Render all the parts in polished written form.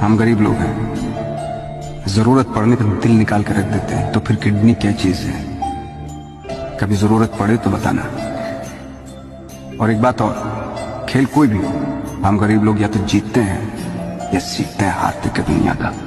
हम गरीब लोग हैं, जरूरत पड़ने पर दिल निकाल कर रख देते हैं। तो फिर किडनी क्या चीज है? कभी जरूरत पड़े तो बताना। और एक बात और, खेल कोई भी हो, हम गरीब लोग या तो जीतते हैं या सीखते हैं हारते के दुनिया का।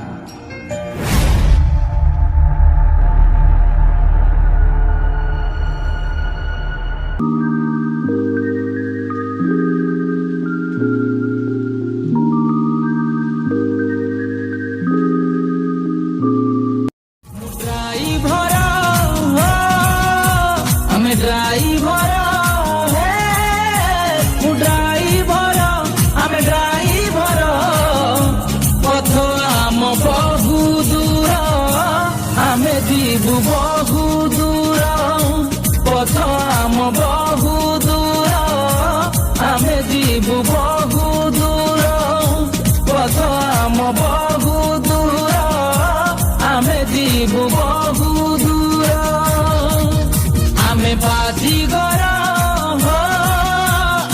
বহু দূর পথ আম বহু দূর আমি যাবু বহু দূর পথ আম বহু দূর আমি যাবু বহু দূর আমি বাজিগর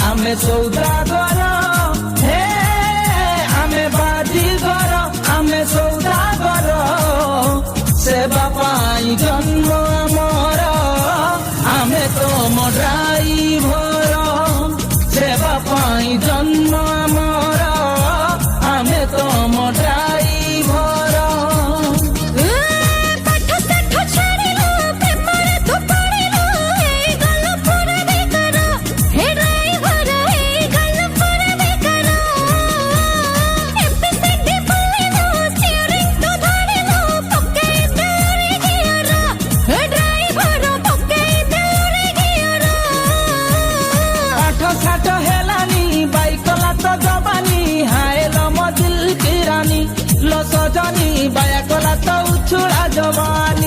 আমি সৌদাগর হে আমি বাজিগর আমি সৌদাগর সেবা পাই জন্ম আমার আমি তোম ড্রাইভর সেবা পাই জন্ম আমার আমি তোম ড্রাইভর लो सजनी बाया कला तो उछुड़ा जवानी